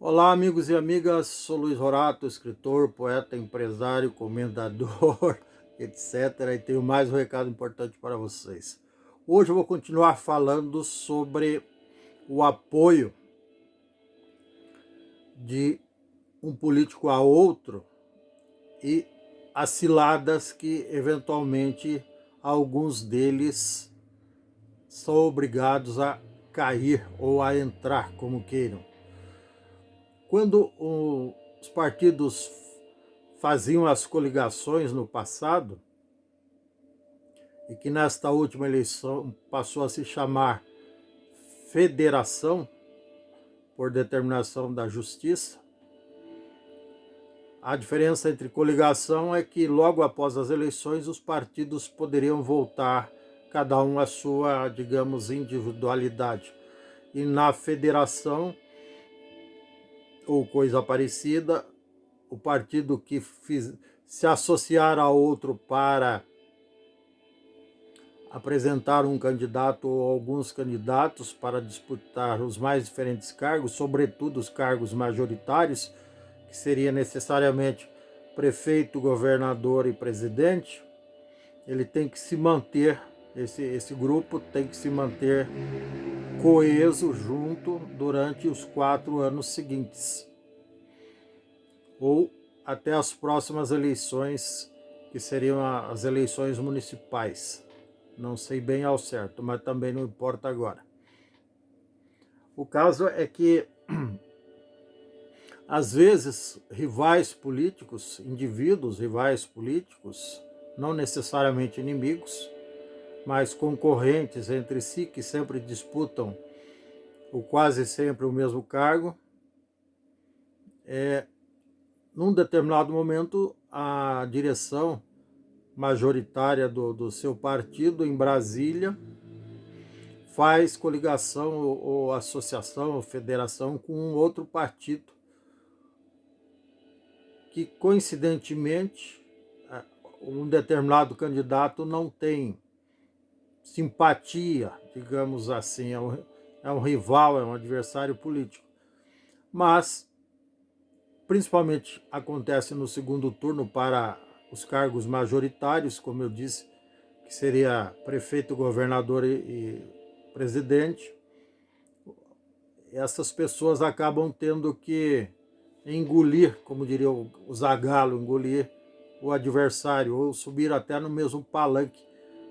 Olá, amigos e amigas. Sou Luiz Rorato, escritor, poeta, empresário, comendador, etc. E tenho mais um recado importante para vocês. Hoje eu vou continuar falando sobre o apoio de um político a outro e as ciladas que, eventualmente, alguns deles são obrigados a cair ou a entrar, como queiram. Quando os partidos faziam as coligações no passado, e que nesta última eleição passou a se chamar federação, por determinação da justiça, a diferença entre coligação é que logo após as eleições os partidos poderiam voltar cada um à sua, digamos, individualidade. E na federação, ou coisa parecida, o partido que se associar a outro para apresentar um candidato ou alguns candidatos para disputar os mais diferentes cargos, sobretudo os cargos majoritários, que seria necessariamente prefeito, governador e presidente, ele tem que se manter, esse grupo tem que se manter coeso junto durante os 4 anos seguintes, ou até as próximas eleições, que seriam as eleições municipais. Não sei bem ao certo, mas também não importa agora. O caso é que, às vezes, rivais políticos, indivíduos rivais políticos, não necessariamente inimigos, mas concorrentes entre si, que sempre disputam ou quase sempre o mesmo cargo, num determinado momento, a direção majoritária do seu partido em Brasília faz coligação ou associação ou federação com um outro partido que, coincidentemente, um determinado candidato não tem simpatia, digamos assim, é um rival, é um adversário político. Mas, principalmente, acontece no segundo turno para os cargos majoritários, como eu disse, que seria prefeito, governador e presidente. Essas pessoas acabam tendo que engolir, como diria o Zagallo, engolir o adversário, ou subir até no mesmo palanque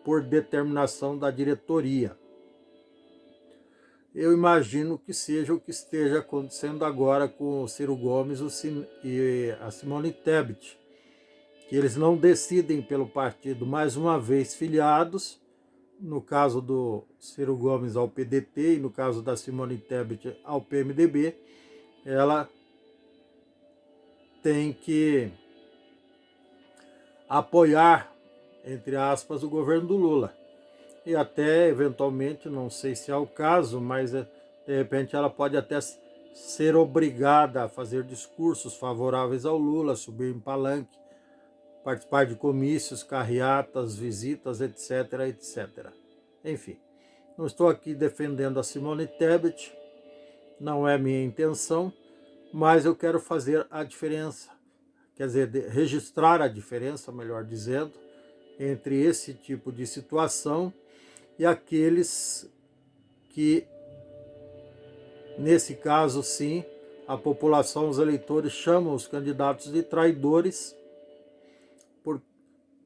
por determinação da diretoria. Eu imagino que seja o que esteja acontecendo agora com o Ciro Gomes e a Simone Tebet, que eles não decidem pelo partido, mais uma vez filiados, no caso do Ciro Gomes ao PDT e no caso da Simone Tebet ao PMDB, ela tem que apoiar, entre aspas, o governo do Lula. E até, eventualmente, não sei se é o caso, mas de repente ela pode até ser obrigada a fazer discursos favoráveis ao Lula, subir em palanque, participar de comícios, carreatas, visitas, etc, etc. Enfim, não estou aqui defendendo a Simone Tebet, não é minha intenção, mas eu quero fazer a diferença, quer dizer, registrar a diferença, melhor dizendo, entre esse tipo de situação e aqueles que, nesse caso sim, a população, os eleitores chamam os candidatos de traidores,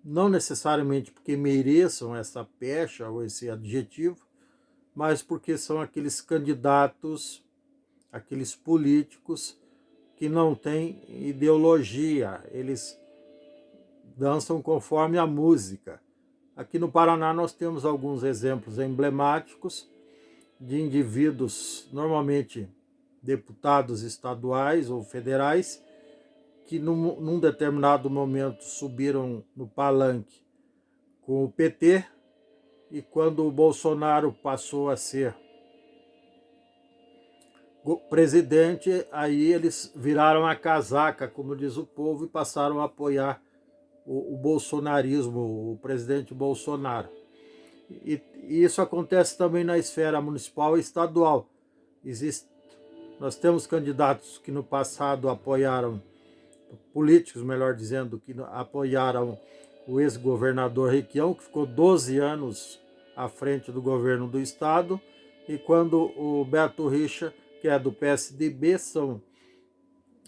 não necessariamente porque mereçam essa pecha ou esse adjetivo, mas porque são aqueles candidatos, aqueles políticos que não têm ideologia, eles dançam conforme a música. Aqui no Paraná nós temos alguns exemplos emblemáticos de indivíduos, normalmente deputados estaduais ou federais, que num determinado momento subiram no palanque com o PT, e quando o Bolsonaro passou a ser presidente, aí eles viraram a casaca, como diz o povo, e passaram a apoiar o bolsonarismo, o presidente Bolsonaro. E isso acontece também na esfera municipal e estadual. Nós temos candidatos que no passado apoiaram, políticos, melhor dizendo, que apoiaram o ex-governador Requião, que ficou 12 anos à frente do governo do estado, e quando o Beto Richa, que é do PSDB, são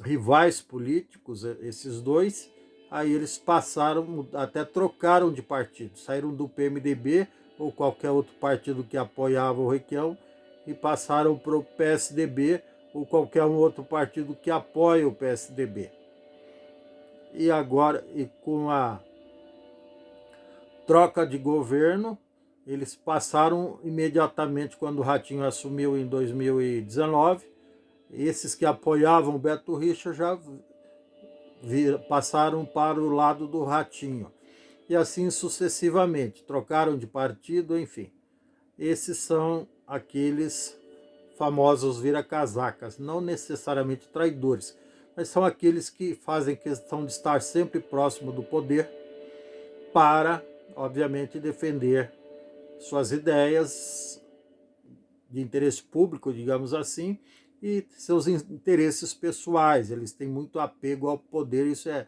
rivais políticos, esses dois, aí eles passaram, até trocaram de partido, saíram do PMDB ou qualquer outro partido que apoiava o Requião e passaram para o PSDB ou qualquer outro partido que apoia o PSDB. E agora, e com a troca de governo, eles passaram imediatamente, quando o Ratinho assumiu em 2019, esses que apoiavam o Beto Richa já passaram para o lado do Ratinho. E assim sucessivamente, trocaram de partido, enfim. Esses são aqueles famosos vira-casacas, não necessariamente traidores, mas são aqueles que fazem questão de estar sempre próximo do poder para, obviamente, defender suas ideias de interesse público, digamos assim, e seus interesses pessoais. Eles têm muito apego ao poder, isso é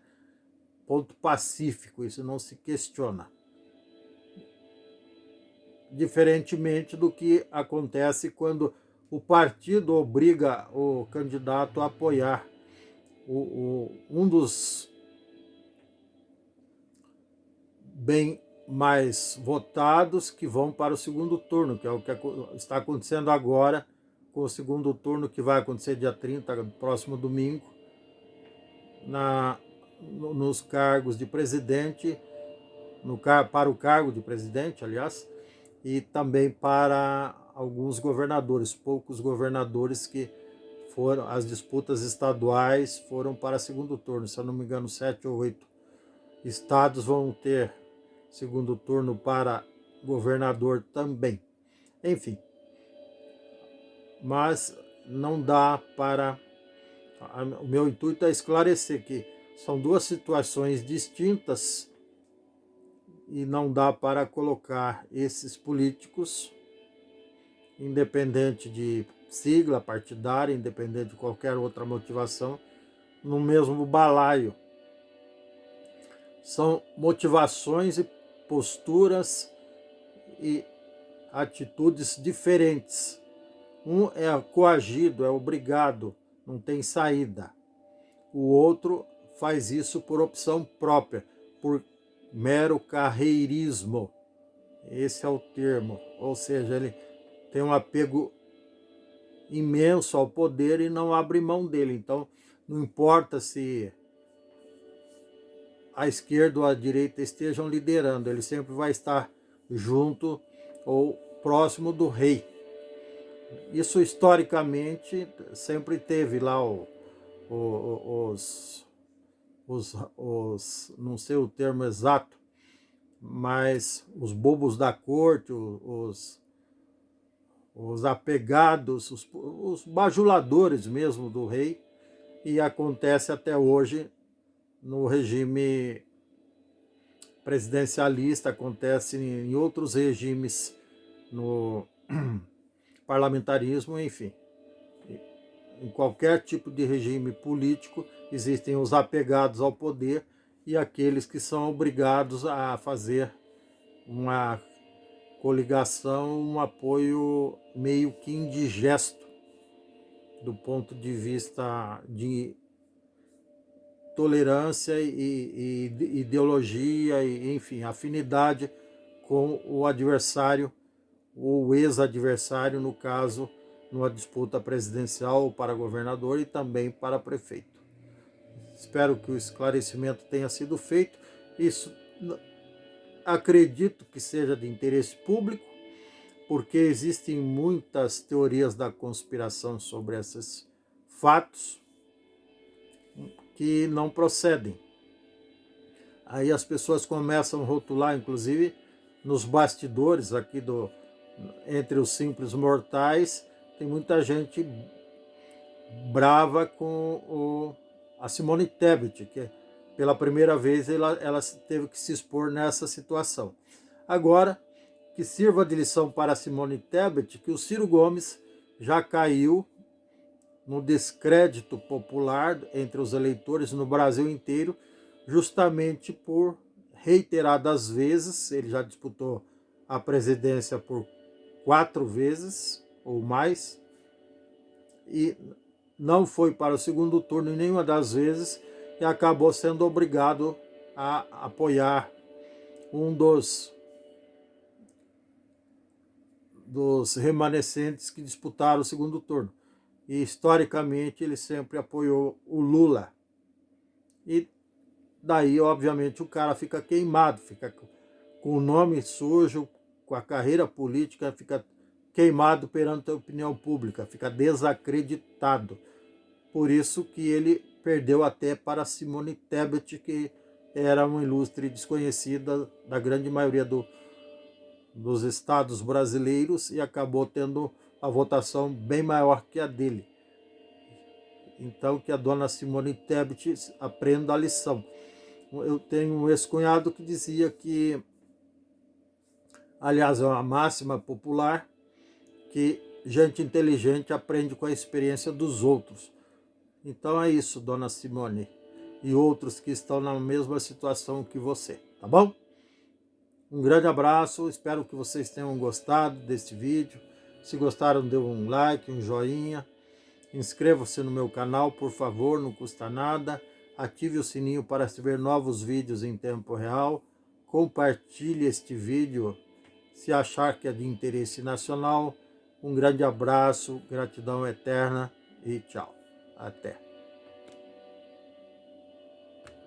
ponto pacífico, isso não se questiona. Diferentemente do que acontece quando o partido obriga o candidato a apoiar um dos bem mais votados que vão para o segundo turno, que é o que está acontecendo agora com o segundo turno, que vai acontecer dia 30, próximo domingo, nos cargos de presidente, para o cargo de presidente, aliás, e também para alguns governadores, poucos governadores que foram, as disputas estaduais foram para segundo turno, se eu não me engano, 7 ou 8 estados vão ter segundo turno para governador também. Enfim, mas não dá para... O meu intuito é esclarecer que são duas situações distintas e não dá para colocar esses políticos, independente de sigla partidária, independente de qualquer outra motivação, no mesmo balaio. São motivações e posturas e atitudes diferentes. Um é coagido, é obrigado, não tem saída. O outro faz isso por opção própria, por mero carreirismo. Esse é o termo. Ou seja, ele tem um apego imenso ao poder e não abre mão dele. Então, não importa se a esquerda ou a direita estejam liderando, ele sempre vai estar junto ou próximo do rei. Isso historicamente sempre teve lá não sei o termo exato, mas os bobos da corte, os apegados, os bajuladores mesmo do rei, e acontece até hoje no regime presidencialista, acontece em outros regimes, no parlamentarismo, enfim. Em qualquer tipo de regime político, existem os apegados ao poder e aqueles que são obrigados a fazer uma coligação, um apoio meio que indigesto do ponto de vista de tolerância e ideologia, e, enfim, afinidade com o adversário, ou ex-adversário, no caso, numa disputa presidencial para governador e também para prefeito. Espero que o esclarecimento tenha sido feito. Isso acredito que seja de interesse público, porque existem muitas teorias da conspiração sobre esses fatos que não procedem. Aí as pessoas começam a rotular, inclusive nos bastidores aqui entre os simples mortais, tem muita gente brava com a Simone Tebet, que pela primeira vez ela teve que se expor nessa situação. Agora, que sirva de lição para a Simone Tebet, que o Ciro Gomes já caiu no descrédito popular entre os eleitores no Brasil inteiro, justamente por reiteradas vezes, ele já disputou a presidência por 4 vezes ou mais, e não foi para o segundo turno em nenhuma das vezes, e acabou sendo obrigado a apoiar um dos remanescentes que disputaram o segundo turno. E historicamente ele sempre apoiou o Lula. E daí, obviamente, o cara fica queimado, fica com o nome sujo, com a carreira política, fica queimado perante a opinião pública, fica desacreditado. Por isso que ele perdeu até para Simone Tebet, que era uma ilustre desconhecida da grande maioria dos estados brasileiros, e acabou tendo a votação bem maior que a dele. Então, que a dona Simone Tebet aprenda a lição. Eu tenho um ex-cunhado que dizia que, aliás, é uma máxima popular, que gente inteligente aprende com a experiência dos outros. Então é isso, dona Simone, e outros que estão na mesma situação que você, tá bom? Um grande abraço, espero que vocês tenham gostado deste vídeo. Se gostaram, dê um like, um joinha. Inscreva-se no meu canal, por favor, não custa nada. Ative o sininho para receber novos vídeos em tempo real. Compartilhe este vídeo se achar que é de interesse nacional. Um grande abraço, gratidão eterna e tchau. Até.